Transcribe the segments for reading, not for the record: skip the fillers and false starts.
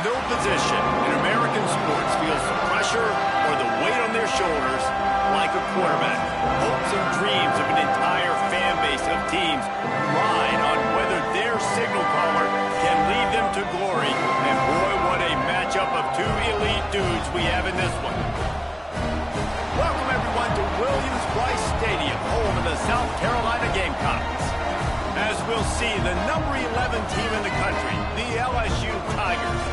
No position in American sports feels the pressure or the weight on their shoulders like a quarterback. Hopes and dreams of an entire fan base of teams ride on whether their signal caller can lead them to glory. And boy, what a matchup of two elite dudes we have in this one. Welcome everyone to Williams-Brice Stadium, home of the South Carolina Gamecocks. As we'll see, the number 11 team in the country, the LSU Tigers,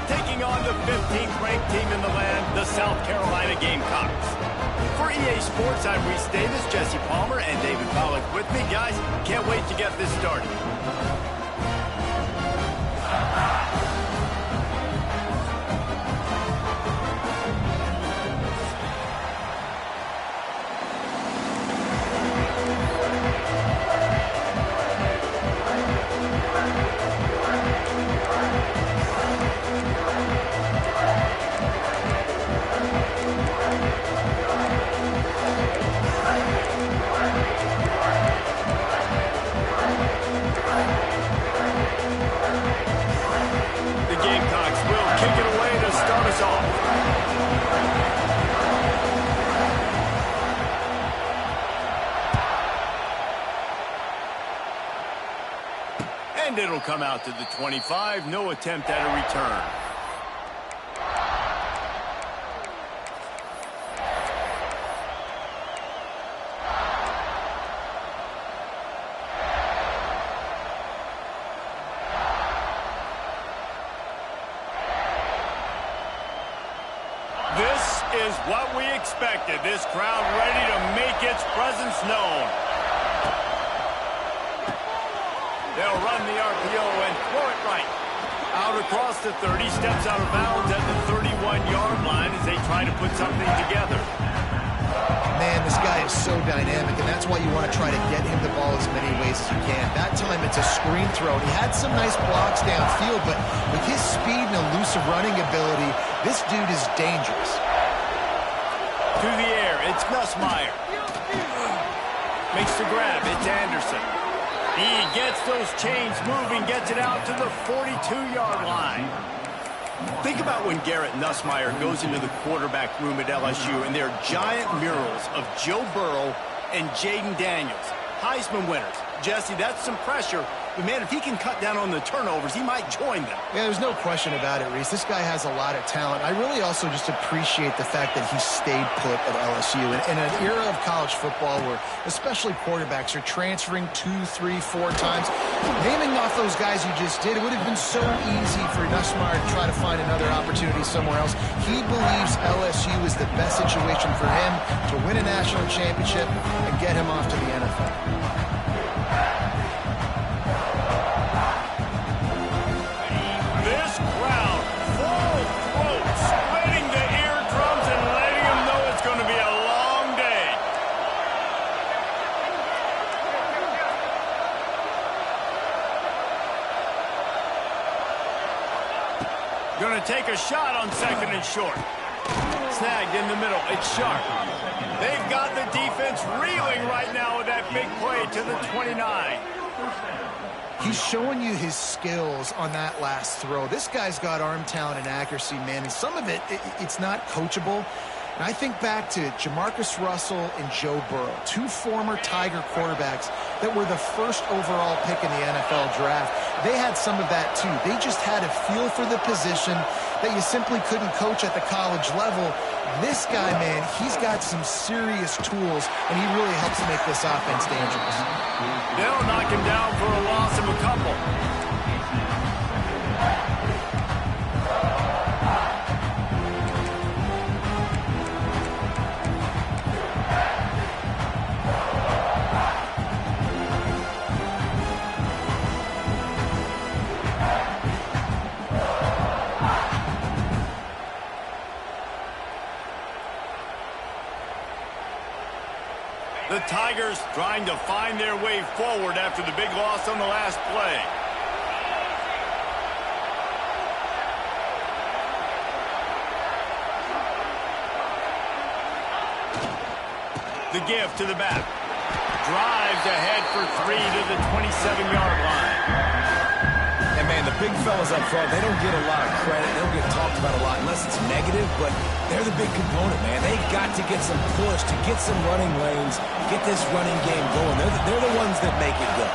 taking on the 15th ranked team in the land, the South Carolina Gamecocks. For EA Sports, I'm Reese Davis, Jesse Palmer, and David Pollack with me. Guys, can't wait to get this started. And it'll come out to the 25. No attempt at a return. This is what we expected. This crowd ready to make its presence known. They'll run the RPO and throw it right. Out across the 30, steps out of bounds at the 31-yard line as they try to put something together. Man, this guy is so dynamic, and that's why you want to try to get him the ball as many ways as you can. That time it's a screen throw. He had some nice blocks downfield, but with his speed and elusive running ability, this dude is dangerous. To the air, it's Nussmeier. Makes the grab, it's Anderson. He gets those chains moving, gets it out to the 42-yard line. Think about when Garrett Nussmeier goes into the quarterback room at LSU and there are giant murals of Joe Burrow and Jaden Daniels, Heisman winners. Jesse, that's some pressure. But, man, if he can cut down on the turnovers, he might join them. Yeah, there's no question about it, Reese. This guy has a lot of talent. I really also just appreciate the fact that he stayed put at LSU. In an era of college football where especially quarterbacks are transferring 2, 3, 4 times, naming off those guys you just did, it would have been so easy for Nussmeier to try to find another opportunity somewhere else. He believes LSU is the best situation for him to win a national championship and get him off to the NFL. Going to take a shot on second and short. Snagged in the middle. It's Sharp. They've got the defense reeling right now with that big play to the 29. He's showing you his skills on that last throw. This guy's got arm talent and accuracy, man, and some of it's not coachable. And I think back to Jamarcus Russell and Joe Burrow, two former Tiger quarterbacks that were the first overall pick in the NFL draft. They had some of that too. They just had a feel for the position that you simply couldn't coach at the college level. This guy, man, he's got some serious tools, and he really helps make this offense dangerous. They'll knock him down for a loss of a couple. The Tigers trying to find their way forward after the big loss on the last play. The give to the back. Drives ahead for 3 to the 27-yard line. And, man, the big fellas up front, they don't get a lot of credit. They don't get talked about a lot unless it's negative, but they're the big component, man. They've got to get some push, to get some running lanes, get this running game going. They're the ones that make it go.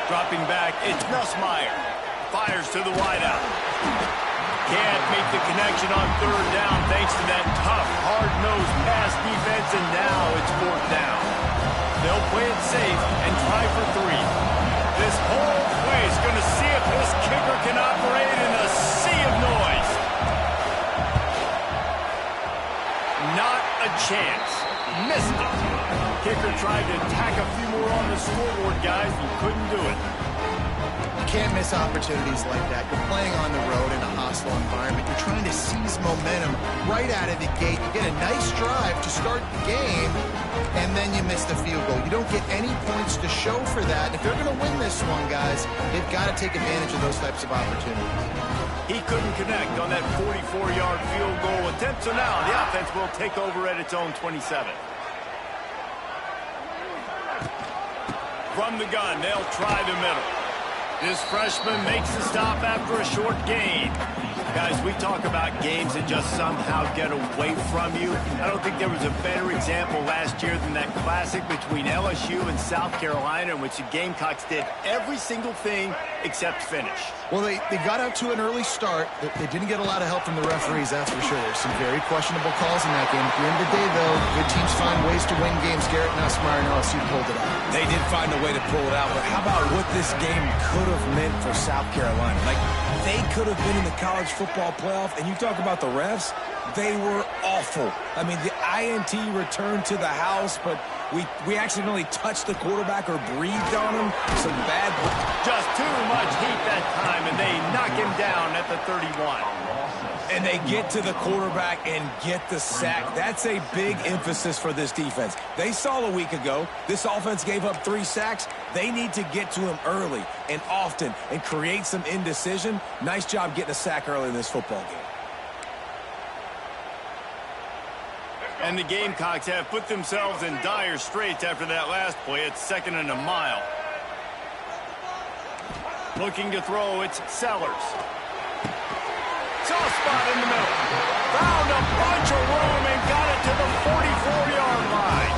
Dropping back, it's Nussmeier. Fires to the wideout. Can't make the connection on third down thanks to that tough, hard-nosed pass defense, and now it's fourth down. They'll play it safe and try for 3. This whole place going to see if this kicker can operate in a sea of noise. Not a chance. Missed it. Kicker tried to tack a few more on the scoreboard, guys, and couldn't do it. You can't miss opportunities like that. You're playing on the road in a hostile environment. You're trying to seize momentum right out of the gate. You get a nice drive to start the game, and then you miss the field goal. You don't get any points to show for that. If they're going to win this one, guys, they've got to take advantage of those types of opportunities. He couldn't connect on that 44-yard field goal attempt, so now the offense will take over at its own 27. From the gun, they'll try the middle. This freshman makes the stop after a short gain. Guys, we talk about games that just somehow get away from you. I don't think there was a better example last year than that classic between LSU and South Carolina in which the Gamecocks did every single thing except finish. Well, they got out to an early start. They didn't get a lot of help from the referees, that's for sure. There's some very questionable calls in that game. At the end of the day, though, good teams find ways to win games. Garrett Nussmeier and LSU pulled it out. They did find a way to pull it out, but how about what this game could have meant for South Carolina? Like, they could have been in the college football playoff, and you talk about the refs, they were awful. I mean, the INT returned to the house, but we accidentally touched the quarterback or breathed on him. Some bad. Just too much heat that time, and they knock him down at the 31. And they get to the quarterback and get the sack. That's a big emphasis for this defense. They saw a week ago, this offense gave up 3 sacks. They need to get to him early and often and create some indecision. Nice job getting a sack early in this football game. And the Gamecocks have put themselves in dire straits after that last play. It's 2nd and a mile. Looking to throw, it's Sellers. Soft spot in the middle. Found a bunch of room and got it to the 44-yard line.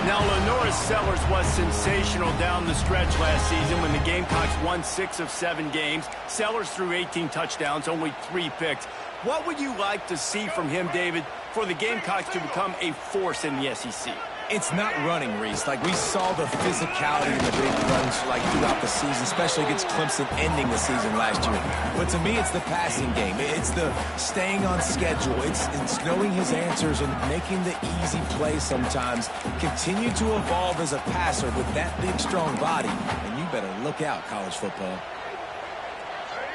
Now, Lenora Sellers was sensational down the stretch last season when the Gamecocks won 6 of 7 games. Sellers threw 18 touchdowns, only 3 picks. What would you like to see from him, David, for the Gamecocks to become a force in the SEC? It's not running, Reese. Like, we saw the physicality in the big runs, like, throughout the season, especially against Clemson ending the season last year. But to me, it's the passing game. It's the staying on schedule. It's knowing his answers and making the easy play sometimes. Continue to evolve as a passer with that big, strong body. And you better look out, college football.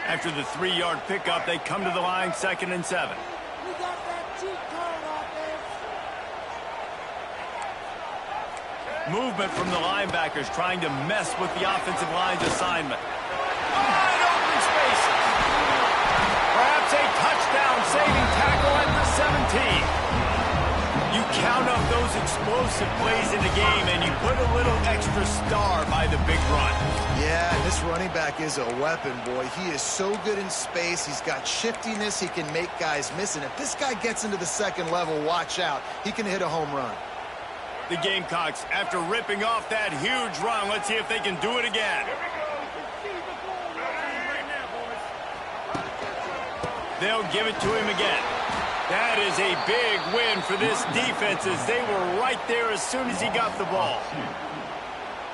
After the 3-yard pickup, they come to the line, 2nd and 7. Movement from the linebackers trying to mess with the offensive line's assignment. Wide open spaces. Perhaps a touchdown-saving tackle at the 17. You count up those explosive plays in the game, and you put a little extra star by the big run. Yeah, this running back is a weapon, boy. He is so good in space. He's got shiftiness. He can make guys miss. And if this guy gets into the 2nd level, watch out. He can hit a home run. The Gamecocks, after ripping off that huge run, let's see if they can do it again. They'll give it to him again. That is a big win for this defense as they were right there as soon as he got the ball.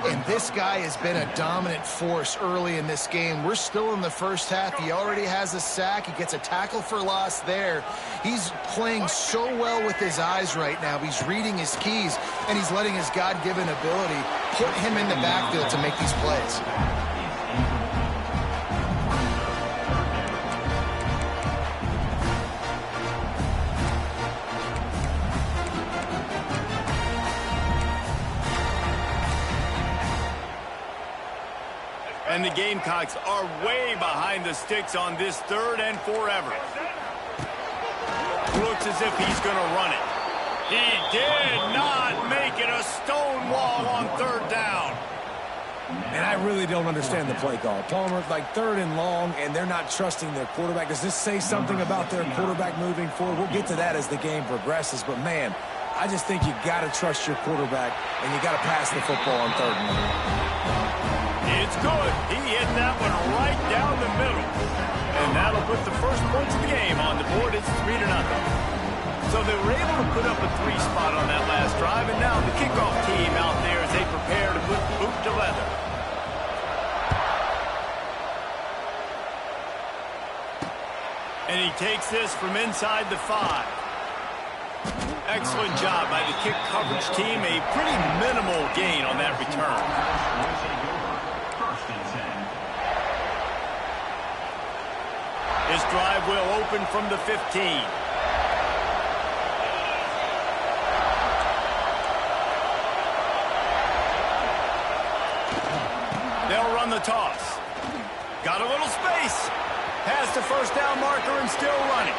And this guy has been a dominant force early in this game. We're still in the first half. He already has a sack. He gets a tackle for loss there. He's playing so well with his eyes right now. He's reading his keys, and he's letting his God-given ability put him in the backfield to make these plays. And the Gamecocks are way behind the sticks on this 3rd and forever. looks as if he's going to run it. He did not make it a stone wall on third down. And I really don't understand the play call. Palmer, like 3rd and long, and they're not trusting their quarterback. Does this say something about their quarterback moving forward? We'll get to that as the game progresses. But, man, I just think you got to trust your quarterback, and you got to pass the football on 3rd and long. It's good. He hit that one right down the middle. And that'll put the first points of the game on the board. It's 3-0. So they were able to put up a 3 spot on that last drive, and now the kickoff team out there as they prepare to put boot to leather. And he takes this from inside the 5. Excellent job by the kick coverage team. A pretty minimal gain on that return. This drive will open from the 15. They'll run the toss. Got a little space. Past the first down marker and still running.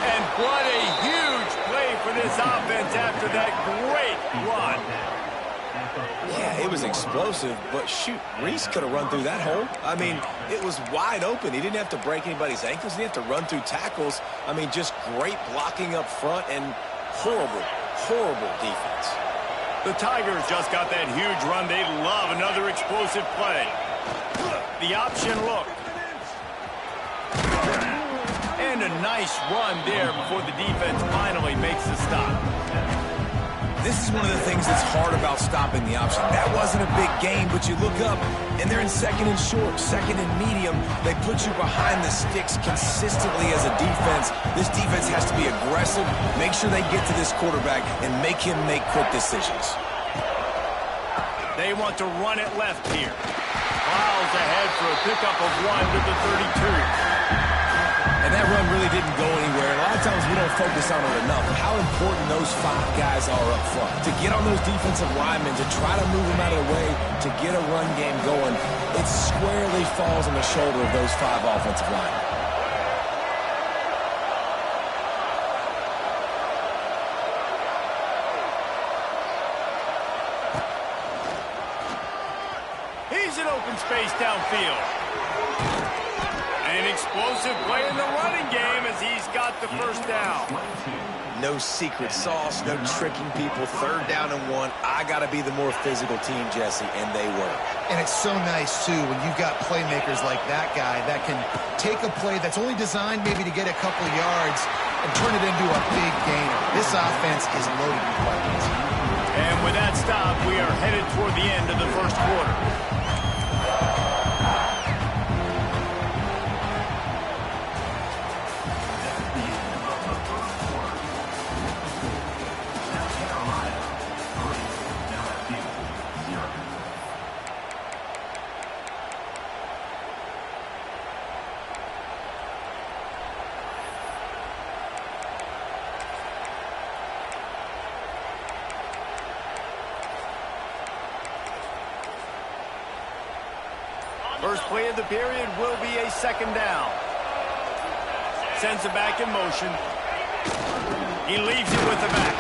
And what a huge play for this offense after that great run. Yeah, it was explosive, but shoot, Reese could have run through that hole. I mean, it was wide open. He didn't have to break anybody's ankles. He didn't have to run through tackles. I mean, just great blocking up front and horrible, horrible defense. The Tigers just got that huge run. They love another explosive play. The option look. And a nice run there before the defense finally makes the stop. This is one of the things that's hard about stopping the option. That wasn't a big gain, but you look up, and they're in 2nd and short, 2nd and medium. They put you behind the sticks consistently as a defense. This defense has to be aggressive, make sure they get to this quarterback, and make him make quick decisions. They want to run it left here. Miles ahead for a pickup of 1 to the 32. And that run really didn't go anywhere. A lot of times we don't focus on it enough. How important those 5 guys are up front. To get on those defensive linemen, to try to move them out of the way, to get a run game going, it squarely falls on the shoulder of those 5 offensive linemen. He's in open space downfield. An explosive play in the running game as he's got the first down. No secret sauce, no tricking people. 3rd down and 1. I got to be the more physical team, Jesse, and they were. And it's so nice, too, when you've got playmakers like that guy that can take a play that's only designed maybe to get a couple yards and turn it into a big gainer. This offense is loaded with weapons. And with that stop, we are headed toward the end of the first quarter. First play of the period will be a 2nd down. Sends it back in motion. He leaves it with the back.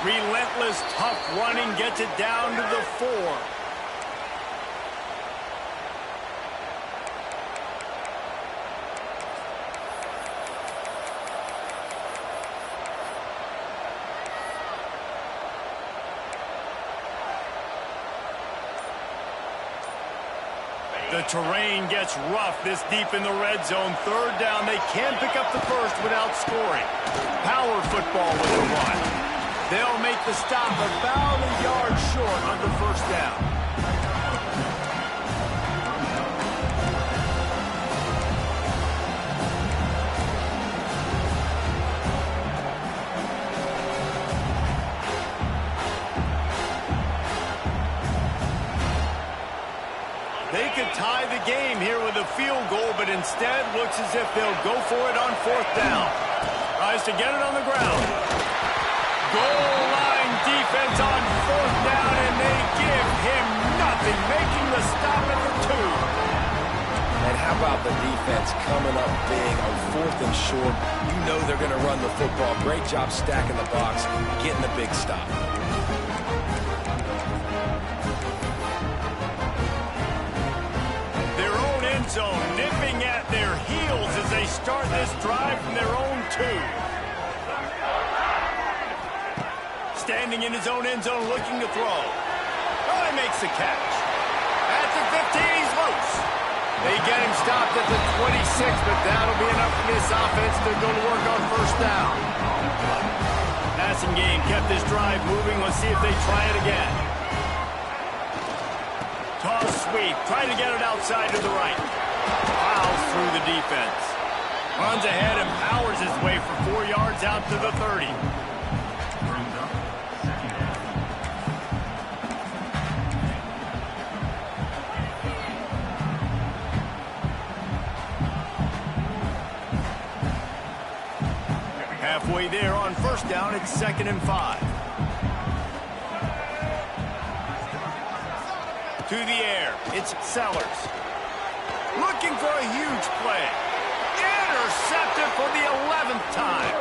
Relentless, tough running gets it down to the 4. The terrain gets rough this deep in the red zone. 3rd down. They can pick up the first without scoring. Power football with the run. They'll make the stop about a yard short on the first down. They could tie the game here with a field goal, but instead looks as if they'll go for it on 4th down. Tries to get it on the ground. Goal line defense on 4th down, and they give him nothing, making the stop at the 2. And how about the defense defense coming up big on 4th and short. You know they're going to run the football. Great job stacking the box, getting the big stop. Their own end zone nipping at their heels as they start this drive from their own 2. Standing in his own end zone looking to throw. Oh, he makes the catch. At the 15, he's loose. They get him stopped at the 26, but that'll be enough for this offense to go to work on 1st down. Passing game kept this drive moving. Let's see if they try it again. Toss sweep, trying to get it outside to the right. Plows through the defense. Runs ahead and powers his way for 4 yards out to the 30. Halfway there on 1st down, it's 2nd and 5. To the air, it's Sellers. Looking for a huge play. Intercepted for the 11th time.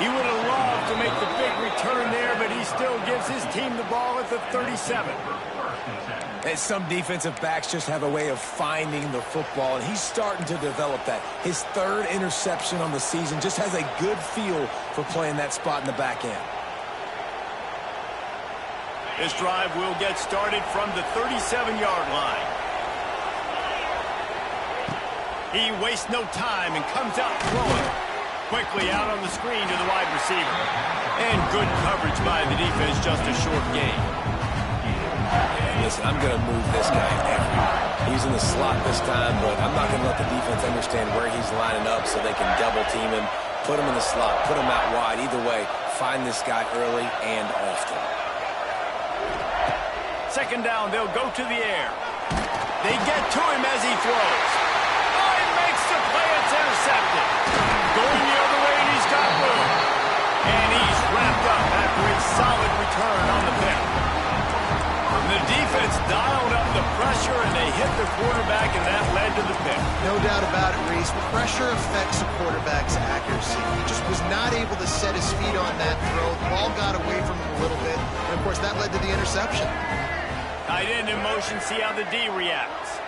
He would have loved to make the big return there, but he still gives his team the ball at the 37. And some defensive backs just have a way of finding the football, and he's starting to develop that. His 3rd interception on the season, just has a good feel for playing that spot in the back end. This drive will get started from the 37-yard line. He wastes no time and comes out throwing. Quickly out on the screen to the wide receiver. And good coverage by the defense, just a short gain. Listen, I'm going to move this guy everywhere. He's in the slot this time, but I'm not going to let the defense understand where he's lining up so they can double team him, put him in the slot, put him out wide. Either way, find this guy early and often. 2nd down, they'll go to the air. They get to him as he throws. Oh, he makes the play. It's intercepted. Going the other way, and he's got room. And he's wrapped up after a solid return on the pick. The defense dialed up the pressure, and they hit the quarterback, and that led to the pick. No doubt about it, Reese. Pressure affects a quarterback's accuracy. He just was not able to set his feet on that throw. The ball got away from him a little bit, and, of course, that led to the interception. Tight end in motion, see how the D reacts.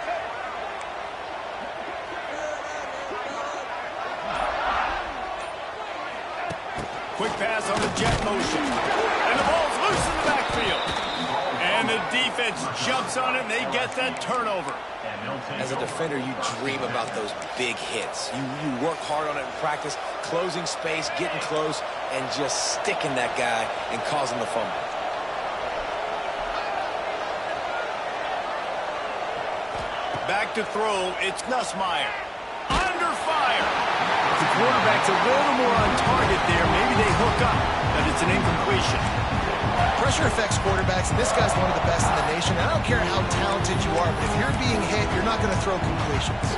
Quick pass on the jet motion. And the ball's loose in the backfield. And the defense jumps on it, and they get that turnover. As a defender, you dream about those big hits. You work hard on it in practice, closing space, getting close, and just sticking that guy and causing the fumble. Back to throw, it's Nussmeier. Under fire. The quarterback's a little more on target there. Maybe they hook up, but it's an incompletion. Pressure affects quarterbacks, and this guy's one of the best in the nation. I don't care how talented you are, but if you're being hit, you're not going to throw completions.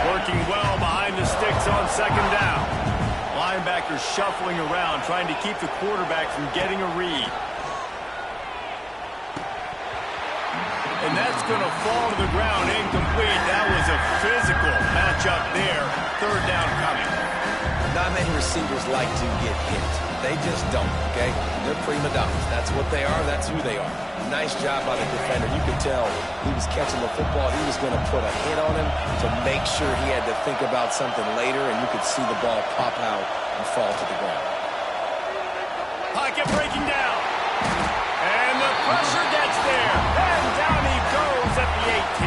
Working well behind the sticks on 2nd down. Linebackers shuffling around, trying to keep the quarterback from getting a read. And that's going to fall to the ground incomplete. That was a physical matchup there. 3rd down coming. Not many receivers like to get hit. They just don't, okay? They're prima donnas. That's what they are. That's who they are. Nice job by the defender. You could tell he was catching the football. He was going to put a hit on him to make sure he had to think about something later, and you could see the ball pop out and fall to the ground. Pocket breaking down. And the pressure gets there. And down he goes at the 18.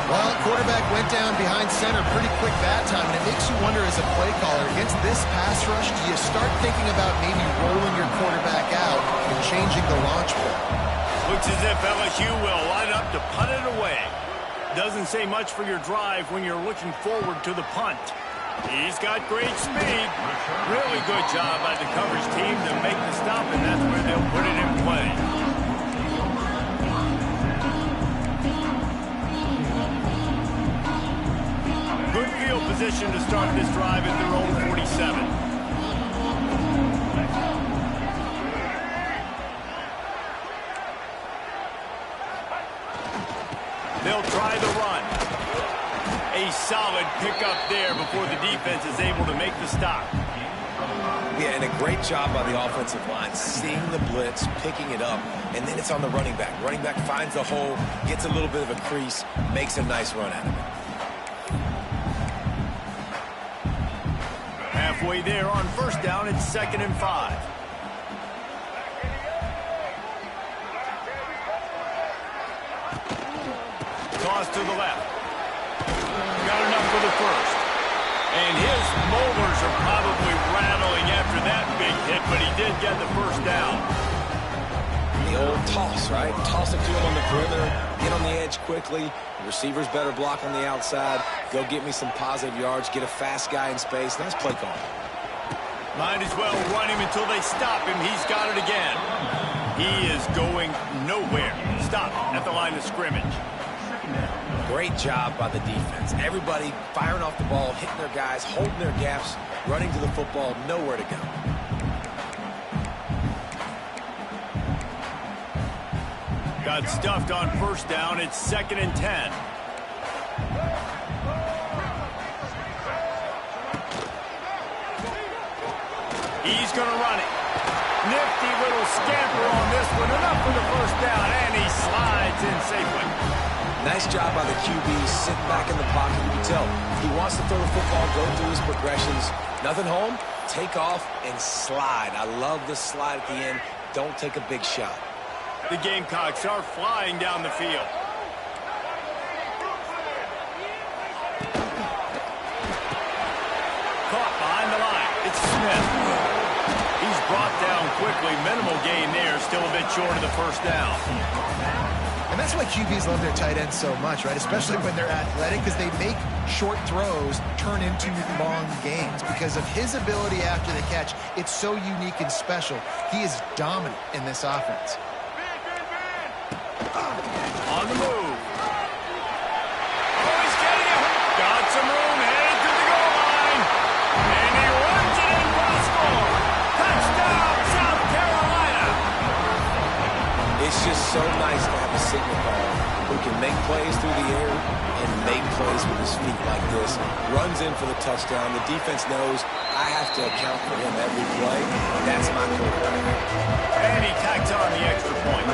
Well, quarterback went down behind center pretty quick that time, and it makes you wonder as a play caller, against this pass rush, do you start thinking about maybe rolling your quarterback out and changing the launch point? Looks as if LSU will line up to punt it away. Doesn't say much for your drive when you're looking forward to the punt. He's got great speed. Really good job by the coverage team to make the stop, and that's where they'll put it in play. Good field position to start this drive at their own 47. they'll try the run. A solid pickup there before the defense is able to make the stop. Yeah, and a great job by the offensive line, seeing the blitz, picking it up, and then it's on the running back. Running back finds the hole, gets a little bit of a crease, makes a nice run out of it. Halfway there on first down, it's 2nd and 5. Toss to the left. Got enough for the first. And his molars are probably rattling after that big hit, but he did get the first down. The old toss, right? Toss it to him on the perimeter, get on the edge quickly. The receivers better block on the outside. Go get me some positive yards, get a fast guy in space. Nice play call. Might as well run him until they stop him. He's got it again. He is going nowhere. Stop at the line of scrimmage. Great job by the defense. Everybody firing off the ball, hitting their guys, holding their gaps, running to the football, nowhere to go. Got stuffed on first down. It's 2nd and 10. He's going to run it. Nifty little scamper on this one. Enough for the first down, and he slides in safely. Nice job by the QB, sitting back in the pocket. You can tell he wants to throw the football, go through his progressions. Nothing home, take off and slide. I love the slide at the end. Don't take a big shot. The Gamecocks are flying down the field. Caught behind the line. It's Smith. He's brought down quickly. Minimal gain there. Still a bit short of the first down. And that's why QBs love their tight ends so much, right? Especially when they're athletic, because they make short throws turn into long gains. Because of his ability after the catch, it's so unique and special. He is dominant in this offense. On the move. Oh, he's getting it. Got some room, headed to the goal line. And he runs it in for a score. Touchdown, South Carolina. It's just so nice to have a signal call who can make plays through the air and make plays with his feet like this. Runs in for the touchdown. The defense knows I have to account for him every play. That's my quarterback. And he tacks on the extra point.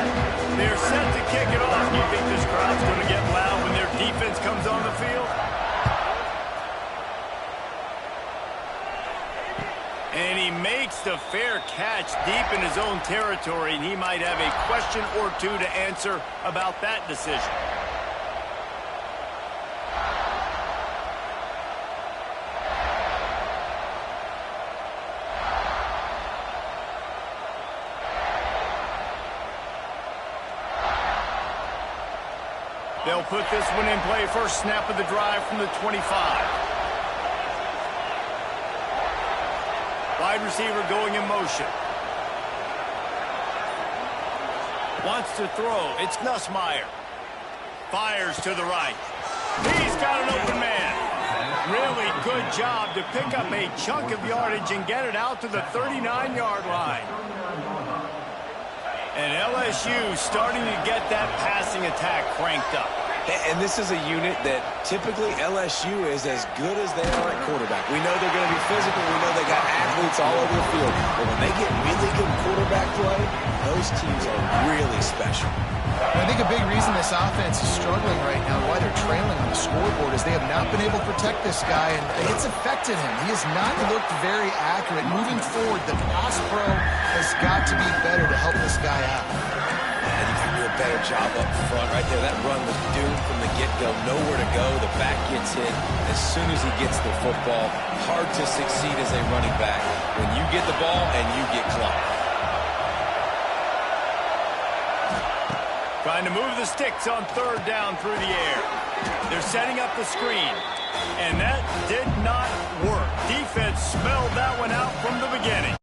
They're set to kick it off. You think this crowd's going to get loud when their defense comes on the field? And he makes the fair catch deep in his own territory, and he might have a question or two to answer about that decision. They'll put this one in play. First snap of the drive from the 25. Wide receiver going in motion. Wants to throw. It's Nussmeier. Fires to the right. He's got an open man. Really good job to pick up a chunk of yardage and get it out to the 39-yard line. And LSU starting to get that passing attack cranked up. And this is a unit that typically LSU is as good as they are at quarterback. We know they're going to be physical. We know they got athletes all over the field. But when they get really good quarterback play, those teams are really special. I think a big reason this offense is struggling right now, why they're trailing on the scoreboard, is they have not been able to protect this guy, and it's affected him. He has not looked very accurate. Moving forward, the pass pro has got to be better to help this guy out. And you can do a better job up front. Right there, that run was doomed from the get-go. Nowhere to go. The back gets hit as soon as he gets the football. Hard to succeed as a running back when you get the ball and you get clocked. Trying to move the sticks on third down through the air. They're setting up the screen. And that did not work. Defense smelled that one out from the beginning.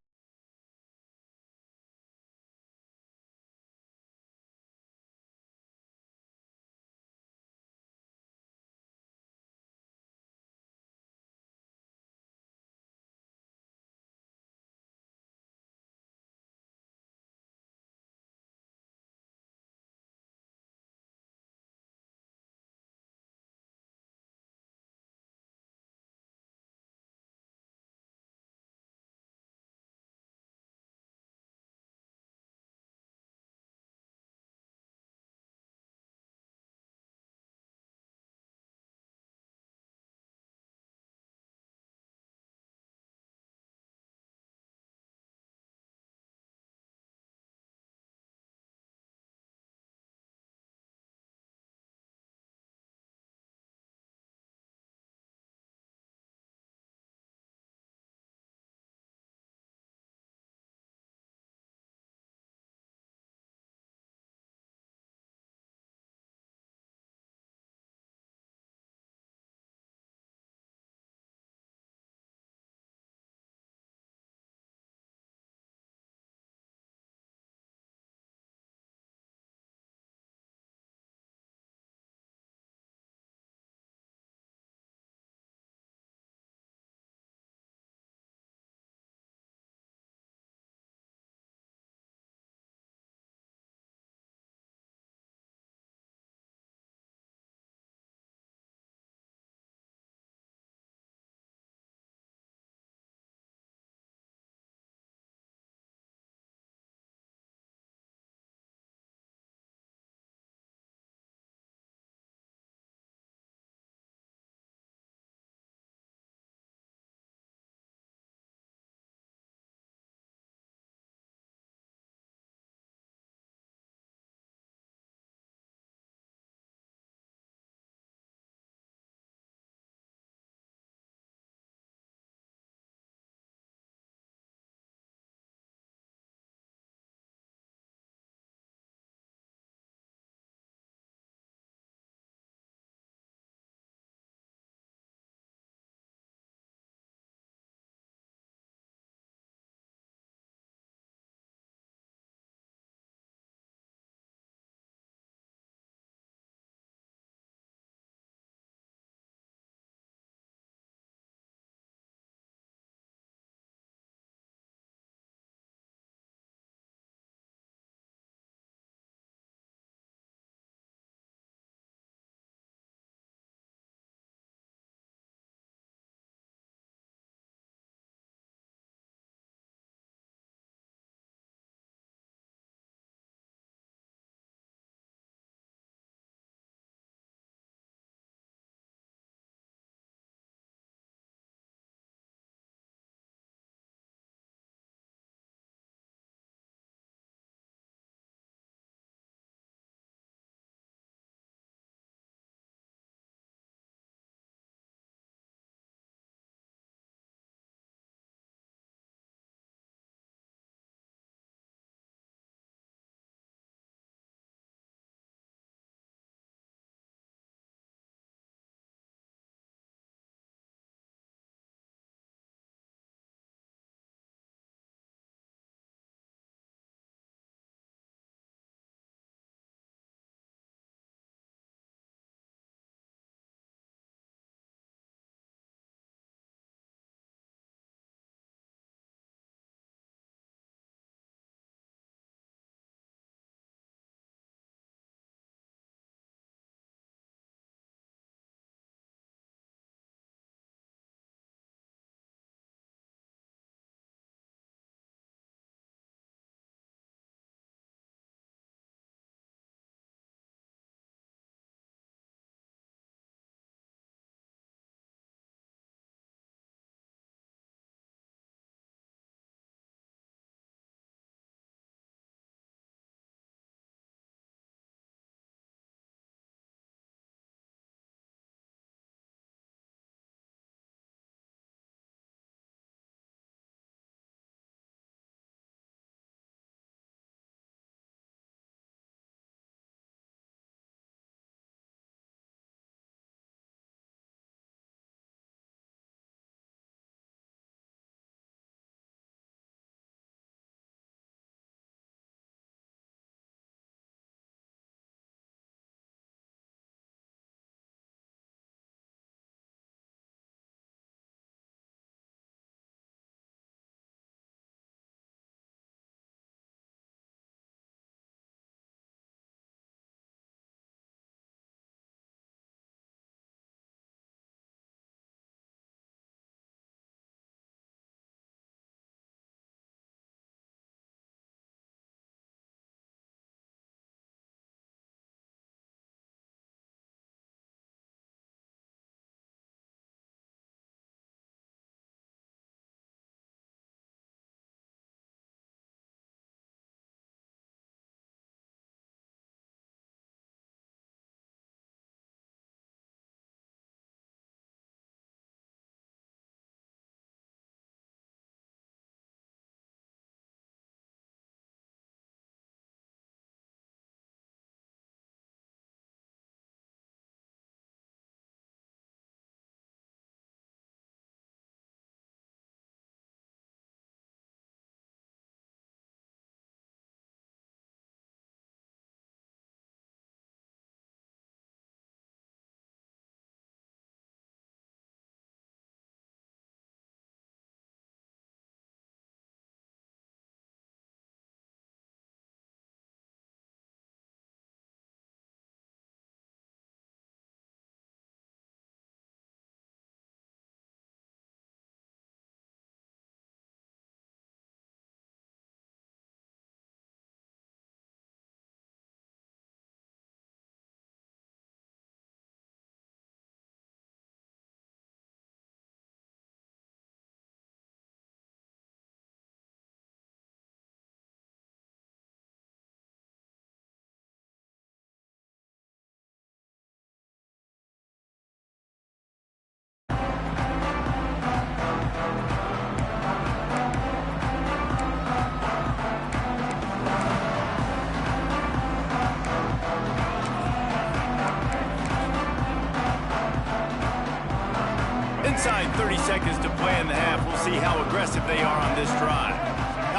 Inside 30 seconds to play in the half. We'll see how aggressive they are on this drive.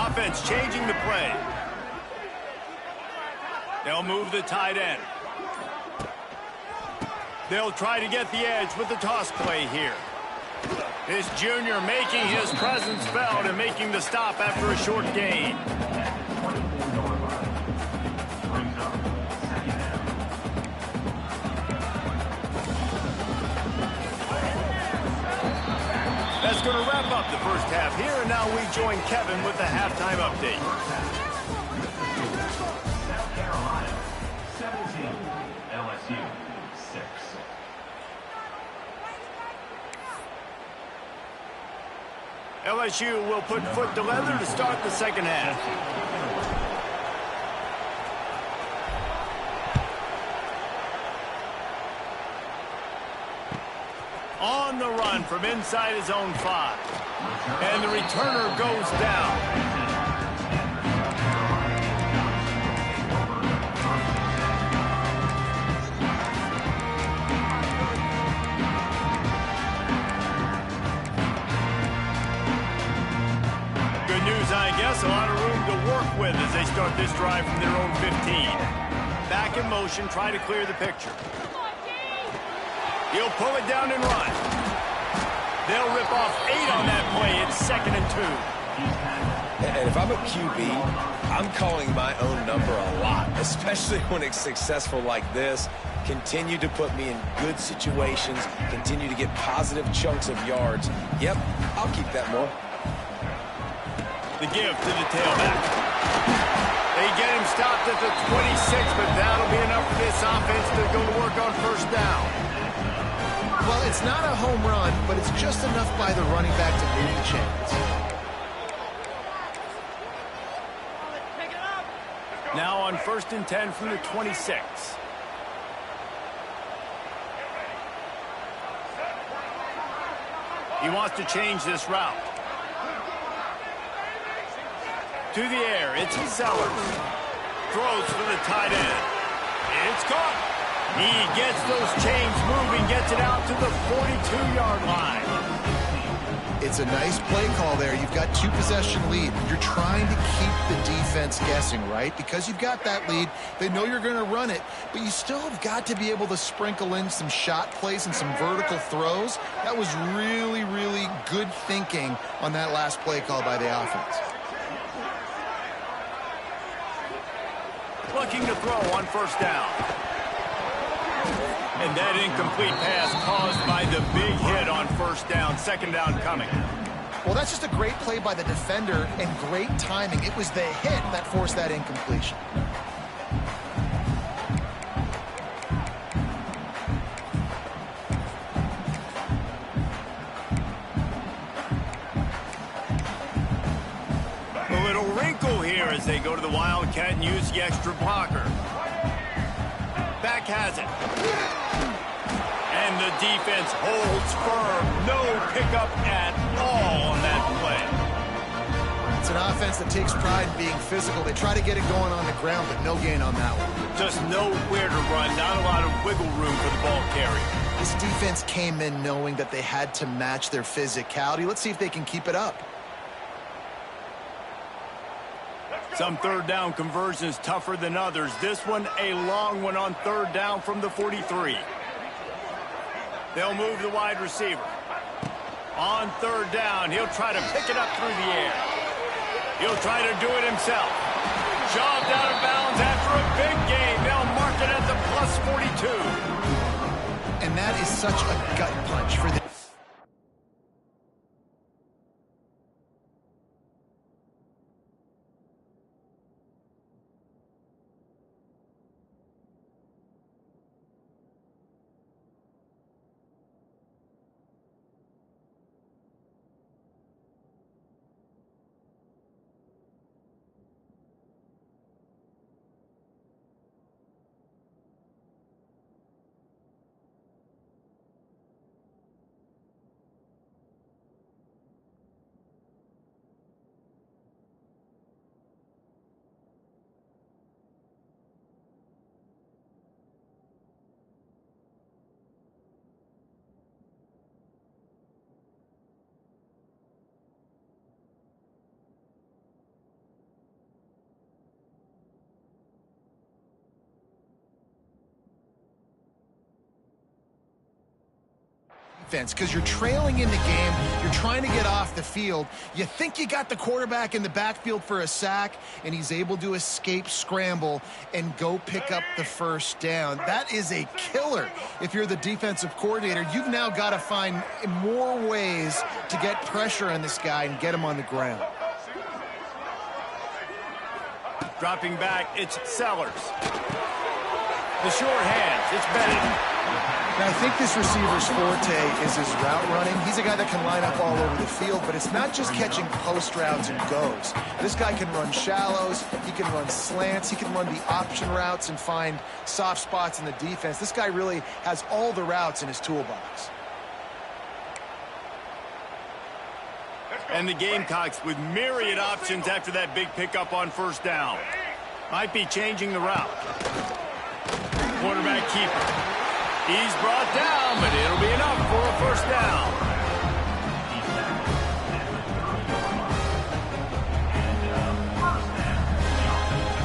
Offense changing the play. They'll move the tight end. They'll try to get the edge with the toss play here. This junior making his presence felt and making the stop after a short gain. That's going to wrap up the first half here, and now we join Kevin with the halftime update. South Carolina, 17, LSU, 6. LSU will put foot to leather to start the second half. On the run from inside his own 5. And the returner goes down. Good news, I guess. A lot of room to work with as they start this drive from their own 15. Back in motion, try to clear the picture. He'll pull it down and run. They'll rip off 8 on that play. It's 2nd and 2. And if I'm a QB, I'm calling my own number a lot, especially when it's successful like this. Continue to put me in good situations. Continue to get positive chunks of yards. Yep, I'll keep that more. The give to the tailback. They get him stopped at the 26, but that'll be enough for this offense to go to work on first down. Well, it's not a home run, but it's just enough by the running back to move the chains. Now on 1st and 10 from the 26. He wants to change this route. To the air, it's Sellers. Throws for the tight end. It's caught. He gets those chains moving, gets it out to the 42-yard line. It's a nice play call there. You've got 2-possession lead. You're trying to keep the defense guessing, right? Because you've got that lead, they know you're going to run it, but you still have got to be able to sprinkle in some shot plays and some vertical throws. That was really, really good thinking on that last play call by the offense. Looking to throw on first down. And that incomplete pass caused by the big hit on first down. 2nd down coming. Well, that's just a great play by the defender and great timing. It was the hit that forced that incompletion. A little wrinkle here as they go to the Wildcat and use the extra blocker. Back has it. And the defense holds firm. No pickup at all on that play. It's an offense that takes pride in being physical. They try to get it going on the ground, but no gain on that one. Just nowhere to run. Not a lot of wiggle room for the ball carrier. This defense came in knowing that they had to match their physicality. Let's see if they can keep it up. Some 3rd down conversions tougher than others. This one a long one on 3rd down from the 43. They'll move the wide receiver. On 3rd down, he'll try to pick it up through the air. He'll try to do it himself. Shoved out of bounds after a big gain. They'll mark it at the plus 42. And that is such a gut punch for the defense because you're trailing in the game. You're trying to get off the field. You think you got the quarterback in the backfield for a sack, and he's able to escape, scramble, and go pick up the first down. That is a killer. If you're the defensive coordinator, you've now got to find more ways to get pressure on this guy and get him on the ground. Dropping back, it's Sellers. The short hands, it's Bennett. Now, I think this receiver's forte is his route running. He's a guy that can line up all over the field, but it's not just catching post routes and goes. This guy can run shallows, he can run slants, he can run the option routes and find soft spots in the defense. This guy really has all the routes in his toolbox. And the Gamecocks with myriad options after that big pickup on first down. Might be changing the route. Quarterback keeper. He's brought down, but it'll be enough for a first down.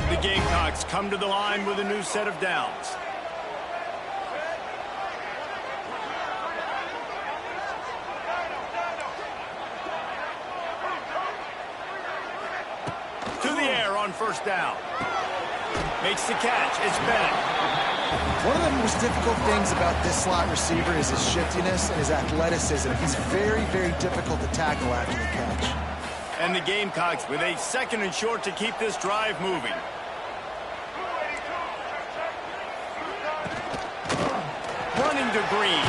The Gamecocks come to the line with a new set of downs. To the air on first down. Makes the catch. It's Bennett. One of the most difficult things about this slot receiver is his shiftiness and his athleticism. He's very, very difficult to tackle after the catch. And the Gamecocks with a second and short to keep this drive moving. Running to Green.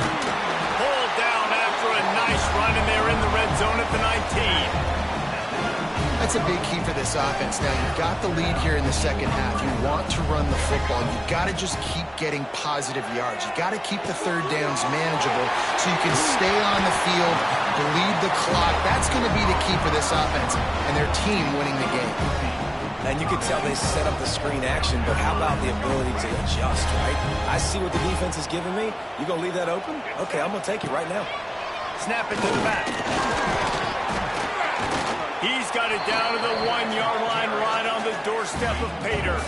Pulled down after a nice run, and they're in the red zone at the 19. That's a big key for this offense. Now, you've got the lead here in the second half. You want to run the football. You've got to just keep getting positive yards. You've got to keep the third downs manageable so you can stay on the field, bleed the clock. That's going to be the key for this offense and their team winning the game. And you can tell they set up the screen action, but how about the ability to adjust, right? I see what the defense is giving me. You going to leave that open? Okay, I'm going to take it right now. Snap it to the back. He's got it down to the 1-yard line right on the doorstep of Pater.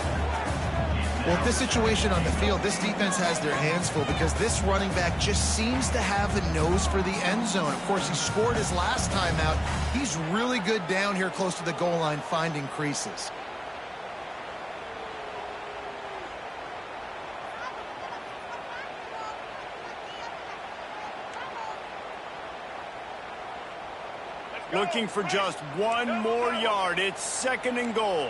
Well, with this situation on the field, this defense has their hands full because this running back just seems to have the nose for the end zone. Of course, he scored his last time out. He's really good down here close to the goal line finding creases. Looking for just one more yard. It's second and goal.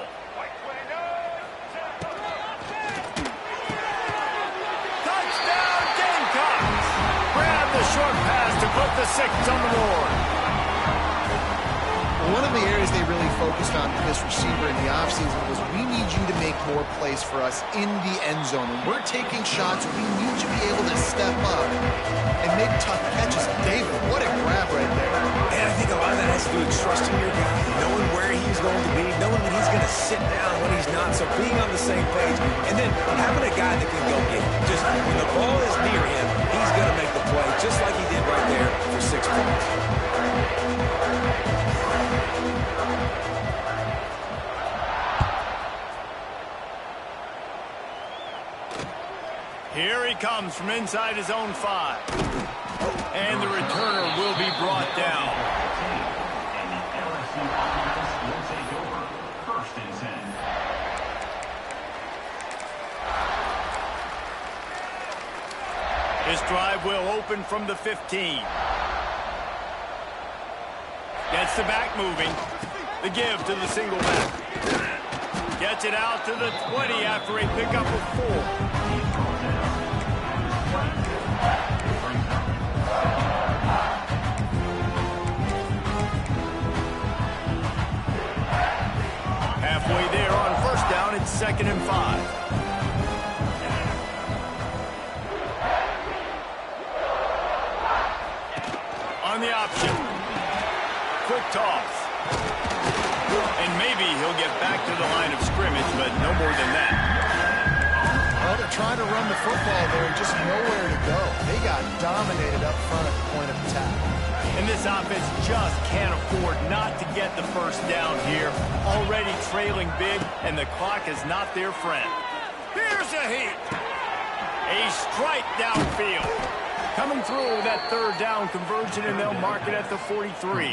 Touchdown, Gamecocks! Grab the short pass to put the 6 on the board. One of the areas they really focused on with this receiver in the offseason was we need you to make more plays for us in the end zone. When we're taking shots, we need you to be able to step up and make tough catches. David, what a grab right there. And I think a lot of that has to do with trusting your guy, knowing where he's going to be, knowing when he's going to sit down, when he's not, so being on the same page, and then having a guy that can go get it. Just when the ball is near him, he's going to make the play, just like he did right there for 6 points. Here he comes from inside his own 5. And the returner will be brought down. And the LSU offense will take over. First and 10. This drive will open from the 15. Gets the back moving. The give to the single back. Gets it out to the 20 after a pickup of 4. Halfway there on first down, it's second and 5. On the option. Quick toss. And maybe he'll get back to the line of scrimmage, but no more than that. Well, they're trying to run the football there, just nowhere to go. They got dominated up front at the point of attack. And this offense just can't afford not to get the first down here. Already trailing big, and the clock is not their friend. Here's a heat. A strike downfield. Coming through with that third down conversion, and they'll mark it at the 43.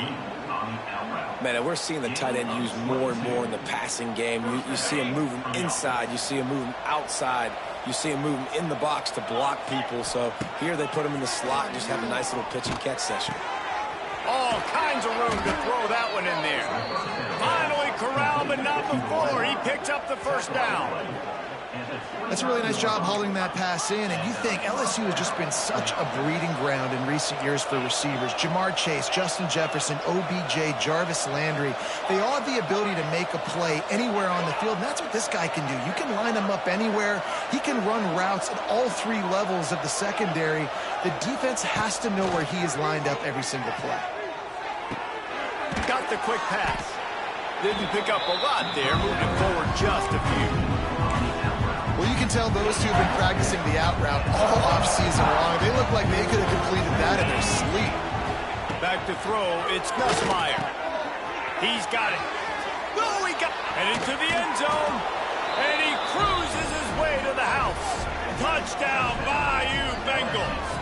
Man, we're seeing the tight end used more and more in the passing game. You see him moving inside. You see him moving outside. You see him moving in the box to block people. So here they put him in the slot and just have a nice little pitch and catch session. All kinds of room to throw that one in there. Finally corralled, but not before. He picks up the first down. That's a really nice job holding that pass in, and you think LSU has just been such a breeding ground in recent years for receivers. Jamar Chase, Justin Jefferson, OBJ, Jarvis Landry, they all have the ability to make a play anywhere on the field, and that's what this guy can do. You can line him up anywhere. He can run routes at all three levels of the secondary. The defense has to know where he is lined up every single play. Got the quick pass. Didn't pick up a lot there, moving forward just a few. Well, you can tell those two have been practicing the out route all offseason long. They look like they could have completed that in their sleep. Back to throw, it's Nussmeier. He's got it. Oh, he got heading to the end zone. And he cruises his way to the house. Touchdown, Bayou Bengals.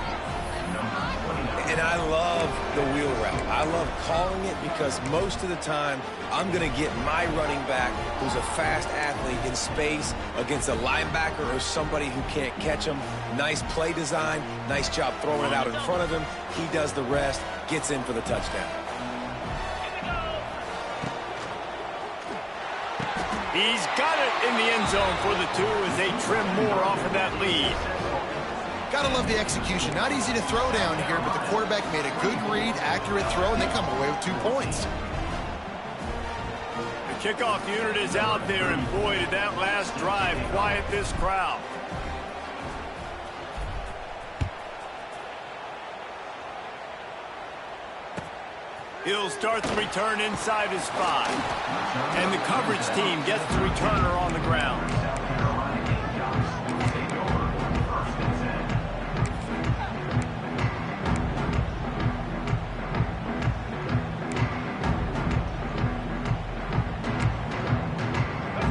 And I love the wheel route. I love calling it because most of the time I'm going to get my running back who's a fast athlete in space against a linebacker or somebody who can't catch him. Nice play design. Nice job throwing it out in front of him. He does the rest, gets in for the touchdown. He's got it in the end zone for the two as they trim more off of that lead. Gotta love the execution. Not easy to throw down here, but the quarterback made a good read, accurate throw, and they come away with 2 points. The kickoff unit is out there, and boy, did that last drive quiet this crowd. He'll start the return inside his 5. And the coverage team gets the returner on the ground.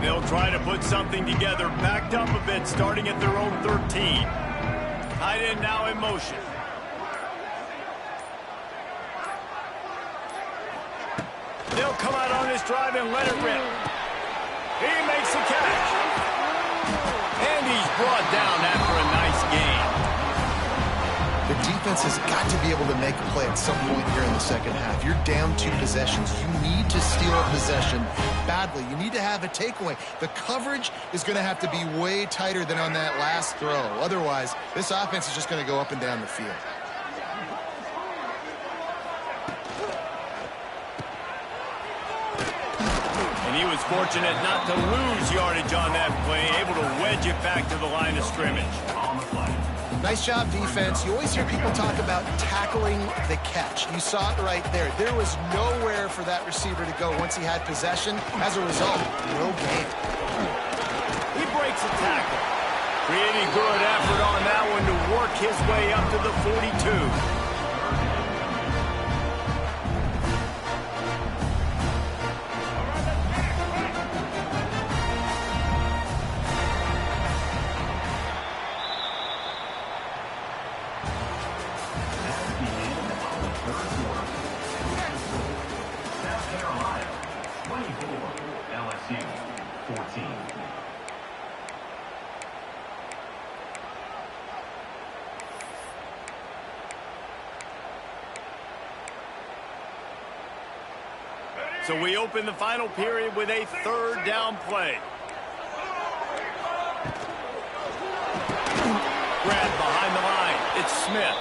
They'll try to put something together, backed up a bit, starting at their own 13. Tight end now in motion. They'll come out on this drive and let it rip. He makes the catch. And he's brought down after a nice gain. The defense has got to be able to make a play at some point here in the second half. You're down 2 possessions. You need to steal a possession badly. You need to have a takeaway. The coverage is going to have to be way tighter than on that last throw. Otherwise, this offense is just going to go up and down the field. And he was fortunate not to lose yardage on that play, able to wedge it back to the line of scrimmage. Nice job, defense. You always hear people talk about tackling the catch. You saw it right there. There was nowhere for that receiver to go once he had possession. As a result, no gain. He breaks a tackle. Pretty good effort on that one to work his way up to the 42. LSU 14. So we open the final period with a third down play. Grabbed behind the line. It's Smith.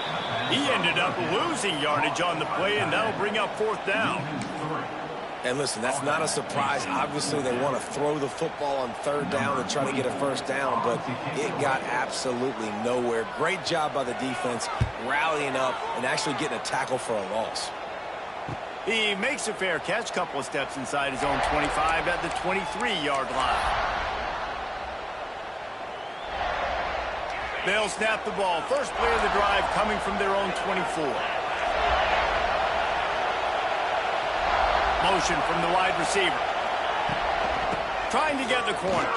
He ended up losing yardage on the play, and that'll bring up 4th down. And listen, that's not a surprise. Obviously, they want to throw the football on 3rd down and try to get a 1st down, but it got absolutely nowhere. Great job by the defense rallying up and actually getting a tackle for a loss. He makes a fair catch, couple of steps inside his own 25 at the 23-yard line. They'll snap the ball. First play of the drive coming from their own 24. Motion from the wide receiver. Trying to get the corner.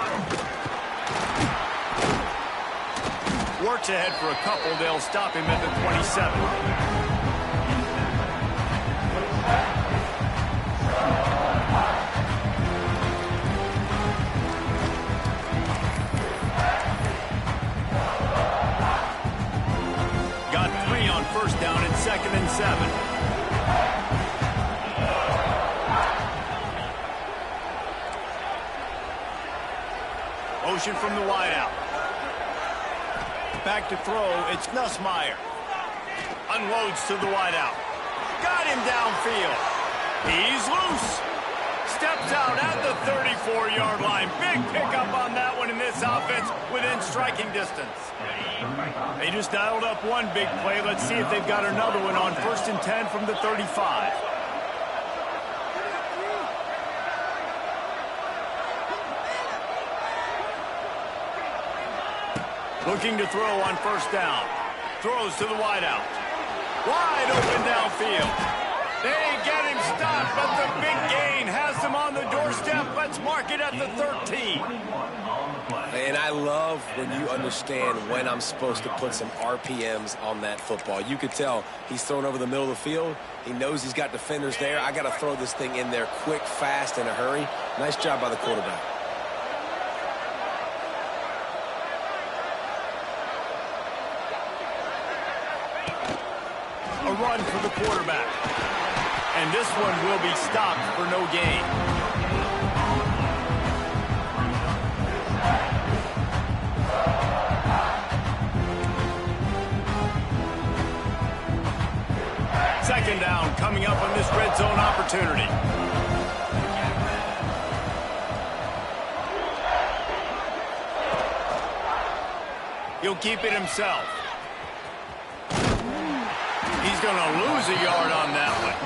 Works ahead for a couple. They'll stop him at the 27. First down and 2nd and 7. Motion from the wideout. Back to throw. It's Nussmeier. Unloads to the wideout. Got him downfield. He's loose. Steps out at the 34-yard line. Big pickup on that one in this offense within striking distance. They just dialed up one big play. Let's see if they've got another one on 1st and 10 from the 35. Looking to throw on 1st down. Throws to the wideout. Wide open downfield. They get him stopped, but the big gain has him on the doorstep. Let's mark it at the 13. And I love when you understand when I'm supposed to put some RPMs on that football. You could tell he's thrown over the middle of the field. He knows he's got defenders there. I got to throw this thing in there quick, fast, in a hurry. Nice job by the quarterback. A run for the quarterback. And this one will be stopped for no gain. Second down coming up on this red zone opportunity. He'll keep it himself. He's going to lose a yard on that one.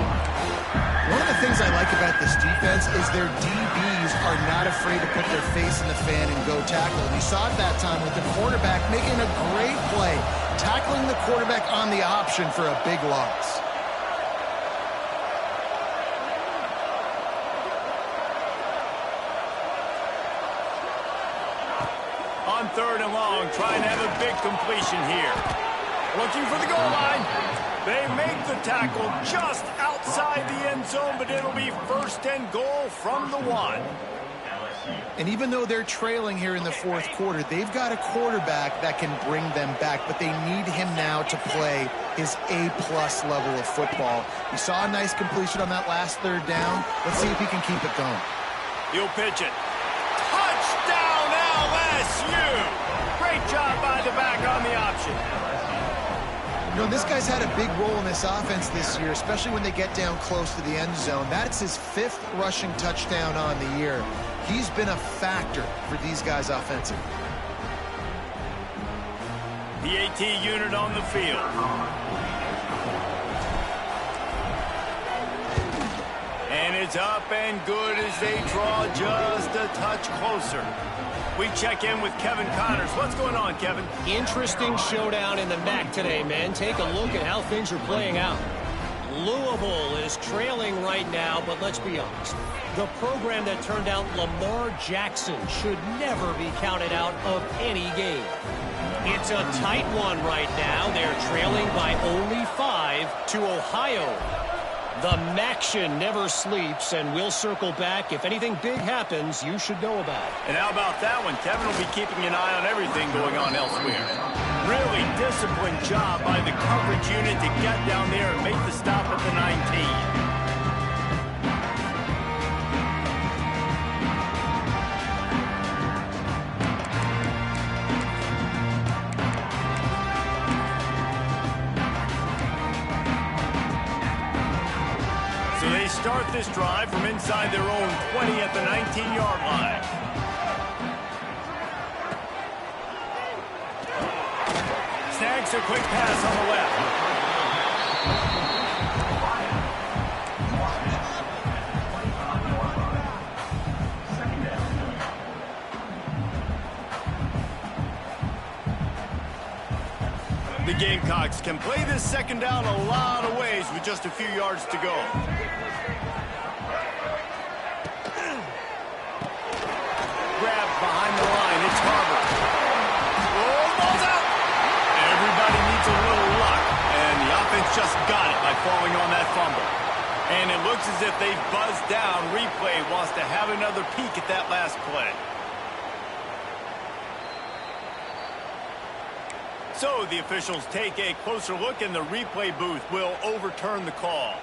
One of the things I like about this defense is their DBs are not afraid to put their face in the fan and go tackle. And you saw it that time with the quarterback making a great play, tackling the quarterback on the option for a big loss. On 3rd and long, trying to have a big completion here. Looking for the goal line. They make the tackle just outside the end zone, but it'll be 1st and goal from the 1. And even though they're trailing here in the 4th quarter, they've got a quarterback that can bring them back, but they need him now to play his A-plus level of football. You saw a nice completion on that last 3rd down. Let's see if he can keep it going. He'll pitch it. Touchdown, LSU! Great job by the back on the option. You know, this guy's had a big role in this offense this year, especially when they get down close to the end zone. That's his 5th rushing touchdown on the year. He's been a factor for these guys offensively. The AT unit on the field. And it's up and good as they draw just a touch closer. We check in with Kevin Connors. What's going on, Kevin? Interesting showdown in the MAC today, man. Take a look at how things are playing out. Louisville is trailing right now, but let's be honest. The program that turned out Lamar Jackson should never be counted out of any game. It's a tight one right now. They're trailing by only 5 to Ohio. The Maction never sleeps, and we'll circle back. If anything big happens, you should know about it. And how about that one? Kevin will be keeping an eye on everything going on elsewhere. Really disciplined job by the coverage unit to get down there and make the stop at the 19. Start this drive from inside their own 20 at the 19-yard line. Snags a quick pass on the left. The Gamecocks can play this 2nd down a lot of ways with just a few yards to go. Behind the line, it's Harvard. Oh, ball's out! falling on that fumble. And it looks as if they've buzzed down. Replay wants to have another peek at that last play. So the officials take a closer look, and the replay booth will overturn the call.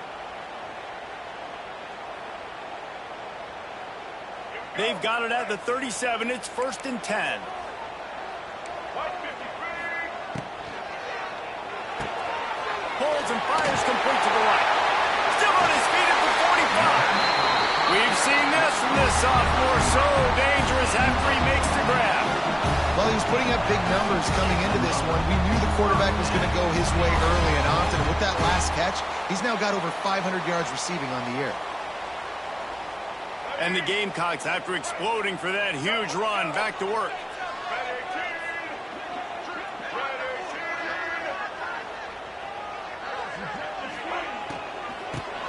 They've got it at the 37. It's 1st and 10. Pulls and fires complete to the right. Still on his feet at the 45. We've seen this from this sophomore. So dangerous after he makes the grab. Well, he was putting up big numbers coming into this one. We knew the quarterback was going to go his way early and often. And with that last catch, he's now got over 500 yards receiving on the year. And the Gamecocks, after exploding for that huge run, back to work.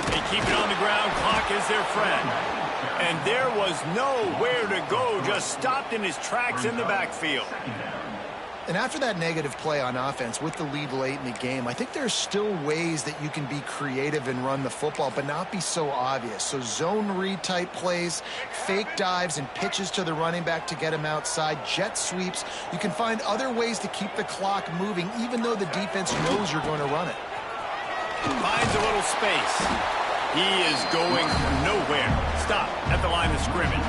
They keep it on the ground. Clock is their friend. And there was nowhere to go, just stopped in his tracks in the backfield. And after that negative play on offense with the lead late in the game, I think there's still ways that you can be creative and run the football, but not be so obvious. So zone read type plays, fake dives and pitches to the running back to get him outside, jet sweeps. You can find other ways to keep the clock moving, even though the defense knows you're going to run it. Finds a little space. He is going nowhere. Stop at the line of scrimmage.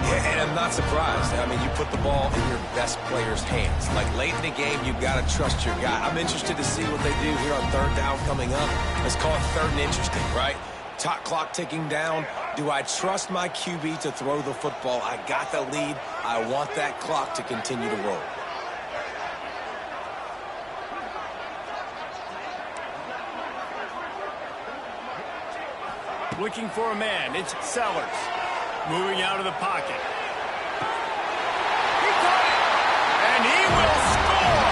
Yeah, and I'm not surprised. I mean, you put the ball in your best player's hands. Like, late in the game, you've got to trust your guy. I'm interested to see what they do here on 3rd down coming up. Let's call it 3rd and interesting, right? Top clock ticking down. Do I trust my QB to throw the football? I got the lead. I want that clock to continue to roll. Looking for a man. It's Sellers. Moving out of the pocket. He caught it! And he will score!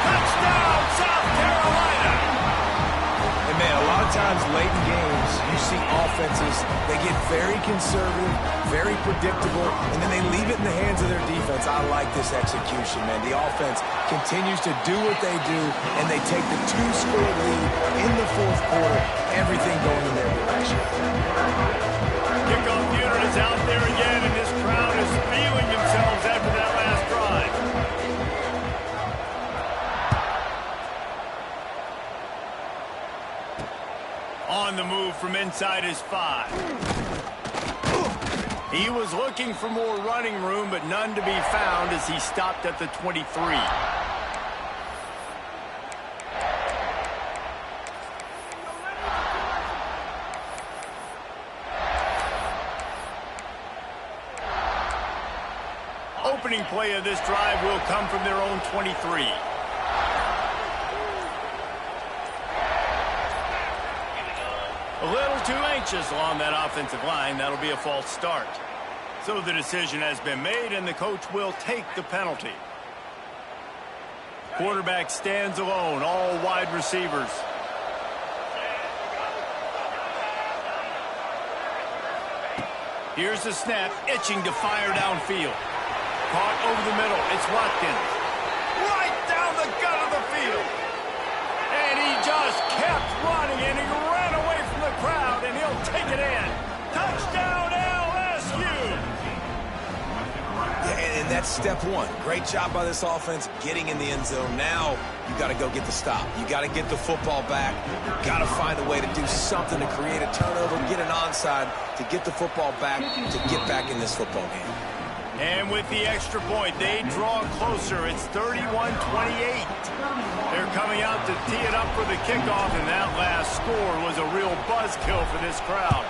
Touchdown, South Carolina! And man, a lot of times late in games, you see offenses, they get very conservative, very predictable, and then they leave it in the hands of their defense. I like this execution, man. The offense continues to do what they do, and they take the 2-score lead in the 4th quarter, everything going in their direction. Kickoff unit is out there again, and this crowd is feeling themselves after that last drive. On the move from inside his 5. He was looking for more running room, but none to be found as he stopped at the 23. Opening play of this drive will come from their own 23. A little too anxious along that offensive line. That'll be a false start. So the decision has been made, and the coach will take the penalty. Quarterback stands alone, all wide receivers. Here's the snap, itching to fire downfield. Caught over the middle. It's Watkins. Right down the gut of the field. And he just kept running, and he ran away from the crowd, and he'll take it in. Touchdown, LSU! Yeah, and that's step 1. Great job by this offense getting in the end zone. Now you got to go get the stop. You got to get the football back. You got to find a way to do something to create a turnover, get an onside, to get the football back, to get back in this football game. And with the extra point, they draw closer. It's 31-28. They're coming out to tee it up for the kickoff, and that last score was a real buzzkill for this crowd.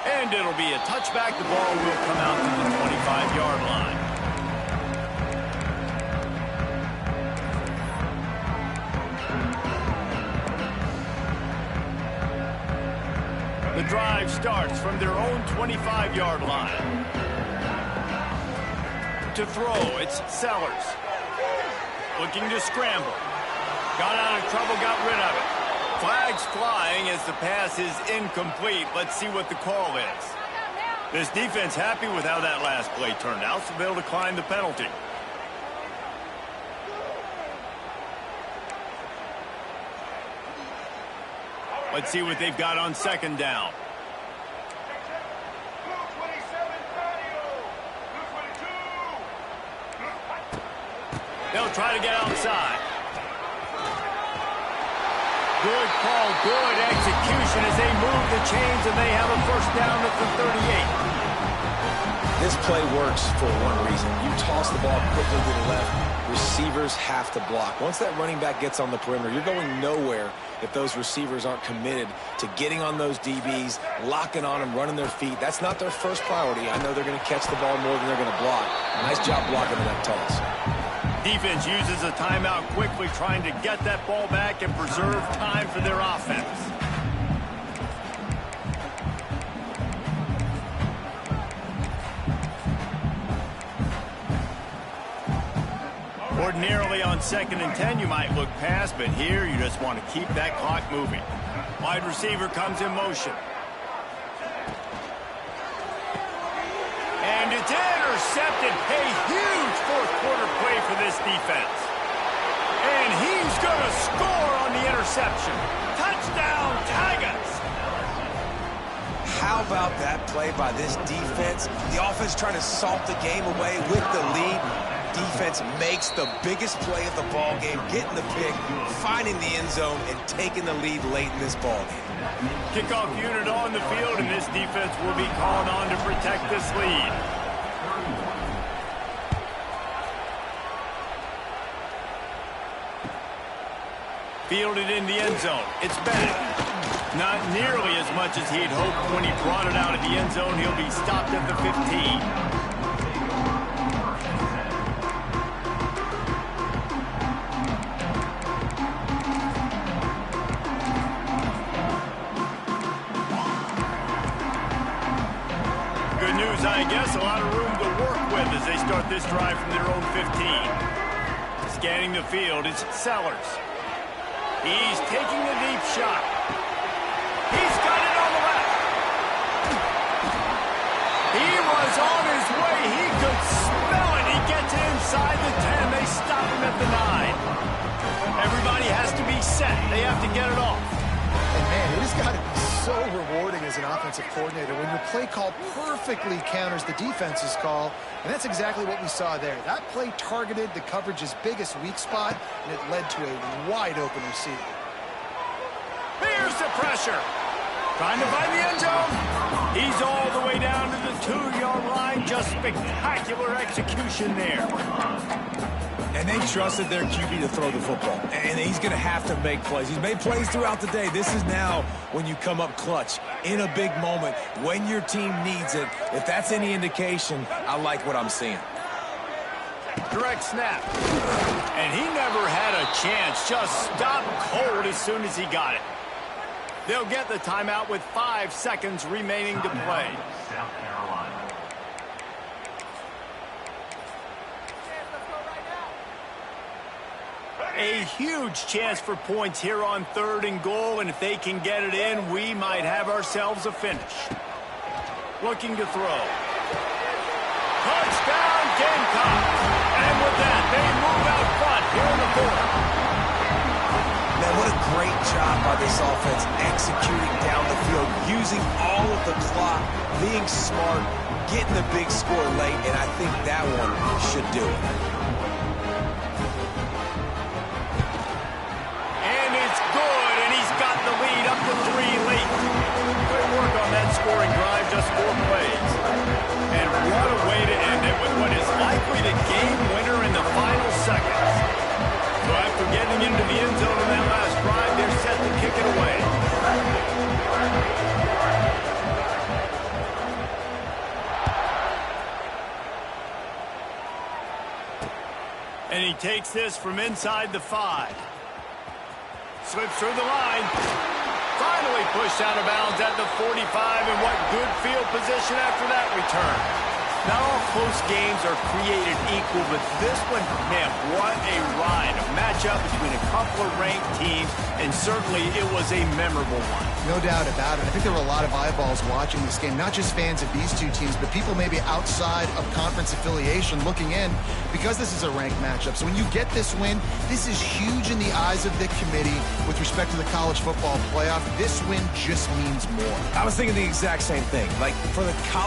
And it'll be a touchback. The ball will come out to the 25-yard line. The drive starts from their own 25-yard line. To throw, it's Sellers. Looking to scramble. Got out of trouble, got rid of it. Flags flying as the pass is incomplete. Let's see what the call is. This defense happy with how that last play turned out, so they'll decline the penalty. Let's see what they've got on second down. They'll try to get outside. Good call, good execution as they move the chains, and they have a first down at the 38. This play works for one reason. You toss the ball quickly to the left, receivers have to block. Once that running back gets on the perimeter, you're going nowhere if those receivers aren't committed to getting on those DBs, locking on them, running their feet. That's not their first priority. I know they're going to catch the ball more than they're going to block. Nice job blocking that toss. Defense uses a timeout quickly, trying to get that ball back and preserve time for their offense. Ordinarily on 2nd and 10, you might look past, but here you just want to keep that clock moving. Wide receiver comes in motion. And it's intercepted. A huge fourth quarter play for this defense. And he's going to score on the interception. Touchdown, Tigers. How about that play by this defense? The offense trying to salt the game away with the lead. Defense makes the biggest play of the ball game, getting the pick, finding the end zone, and taking the lead late in this ball game. Kickoff unit on the field, and this defense will be called on to protect this lead. Fielded in the end zone. It's back. Not nearly as much as he'd hoped when he brought it out of the end zone. He'll be stopped at the 15. I guess a lot of room to work with as they start this drive from their own 15. Scanning the field is Sellers. He's taking the deep shot. He's got it on the left. He was on his way. He could smell it. He gets it inside the 10. They stop him at the 9. Everybody has to be set. They have to get it off. And man, it has got to be so rewarding as an offensive coordinator when your play call perfectly counters the defense's call, and that's exactly what we saw there. That play targeted the coverage's biggest weak spot, and it led to a wide-open receiver. Here's the pressure. Trying to find the end zone. He's all the way down to the 2-yard line. Just spectacular execution there. And they trusted their QB to throw the football. And he's going to have to make plays. He's made plays throughout the day. This is now when you come up clutch in a big moment when your team needs it. If that's any indication, I like what I'm seeing. Direct snap. And he never had a chance. Just stopped cold as soon as he got it. They'll get the timeout with 5 seconds remaining to play. South Carolina. A huge chance for points here on 3rd and goal, and if they can get it in, we might have ourselves a finish. Looking to throw. Touchdown, Gamecocks! And with that, they move out front here in the 4th. Man, what a great job by this offense executing down the field, using all of the clock, being smart, getting the big score late, and I think that one should do it. The lead up to 3 late. Good work on that scoring drive, just 4 plays. And what a way to end it with what is likely the game winner in the final seconds. So after getting into the end zone in that last drive, they're set to kick it away. And he takes this from inside the 5. Slips through the line. Finally pushed out of bounds at the 45, and what good field position after that return. Not all close games are created equal, but this one, man, what a ride. A matchup between a couple of ranked teams, and certainly it was a memorable one. No doubt about it. I think there were a lot of eyeballs watching this game, not just fans of these two teams, but people maybe outside of conference affiliation looking in because this is a ranked matchup. So when you get this win, this is huge in the eyes of the committee with respect to the college football playoff. This win just means more. I was thinking the exact same thing. Like, for the college